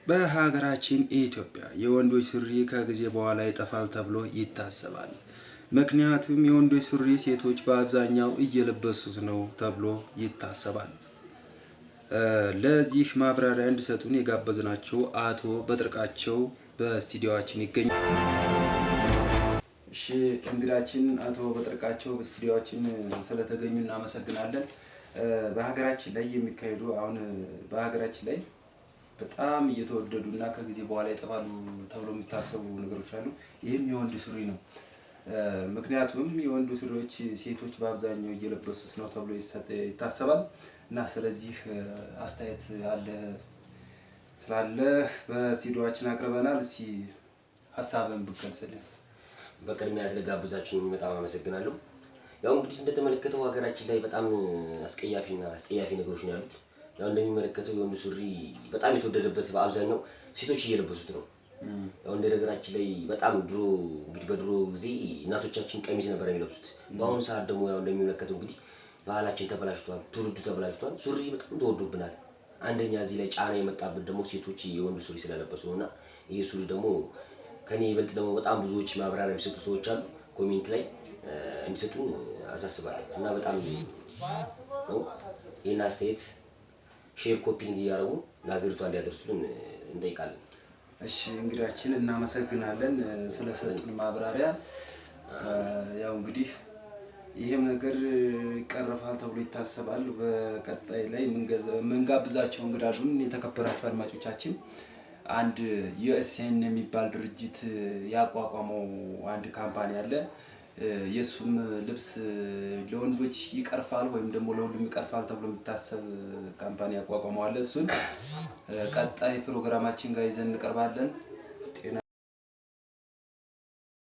በሀገራችን ኢትዮጵያ የወንዶች ሱሪ ከጊዜ በኋላ ይጠፋል ተብሎ ይታሰባል። ምክንያቱም የወንዶች ሱሪ ሴቶች በአብዛኛው እየለበሱት ነው ተብሎ ይታሰባል። ለዚህ ማብራሪያ እንዲሰጡን የጋበዝናቸው አቶ በጥርቃቸው በስቱዲዮአችን ይገኛል። እሺ እንግዳችን አቶ በጥርቃቸው በስቱዲዮአችን ስለተገኙ እናመሰግናለን። በሀገራችን ላይ የሚካሄዱ በሀገራችን ላይ በጣም እየተወደዱ እና ከጊዜ በኋላ ይጠፋሉ ተብሎ የሚታሰቡ ነገሮች አሉ። ይህም የወንድ ሱሪ ነው። ምክንያቱም የወንድ ሱሪዎች ሴቶች በአብዛኛው እየለበሱት ነው ተብሎ ይታሰባል እና ስለዚህ አስተያየት ስላለህ በስቱዲዮአችን አቅርበናል። እስኪ ሀሳብን ብትገልጽልን። በቅድሚያ ስለጋበዛችሁኝ በጣም አመሰግናለሁ። ያው እንግዲህ እንደተመለከተው ሀገራችን ላይ በጣም አስቀያፊና አስጠያፊ ነገሮች ነው ያሉት። ያው እንደሚመለከተው የወንድ ሱሪ በጣም የተወደደበት በአብዛኛው ሴቶች እየለበሱት ነው። ያው እንደ ነገራችን ላይ በጣም ድሮ እንግዲህ በድሮ ጊዜ እናቶቻችን ቀሚስ ነበር የሚለብሱት። በአሁኑ ሰዓት ደግሞ ያው እንደሚመለከተው እንግዲህ ባህላችን ተበላሽቷል፣ ትውልዱ ተበላሽቷል። ሱሪ በጣም ተወዶብናል። አንደኛ እዚህ ላይ ጫና የመጣብን ደግሞ ሴቶች የወንድ ሱሪ ስለለበሱ ነውና ይሄ ሱሪ ደግሞ ከኔ ይበልጥ ደግሞ በጣም ብዙዎች ማብራሪያ የሚሰጡ ሰዎች አሉ። ኮሜንት ላይ እንዲሰጡ አሳስባለሁ እና በጣም ነው ይሄን አስተያየት ሼር ኮፒንግ እያደረጉ ለሀገሪቷ እንዲያደርሱልን እንጠይቃለን። እሺ እንግዳችን እናመሰግናለን ስለሰጡን ማብራሪያ። ያው እንግዲህ ይሄም ነገር ይቀርፋል ተብሎ ይታሰባል። በቀጣይ ላይ ምንጋብዛቸው እንግዳሉን የተከበራቸው አድማጮቻችን አንድ ዩኤስኤን የሚባል ድርጅት ያቋቋመው አንድ ካምፓኒ አለ። የሱም ልብስ ለወንዶች ይቀርፋል ወይም ደግሞ ለሁሉም ይቀርፋል ተብሎ የሚታሰብ ካምፓኒ ያቋቋመው አለ። እሱን ቀጣይ ፕሮግራማችን ጋር ይዘን እንቀርባለን።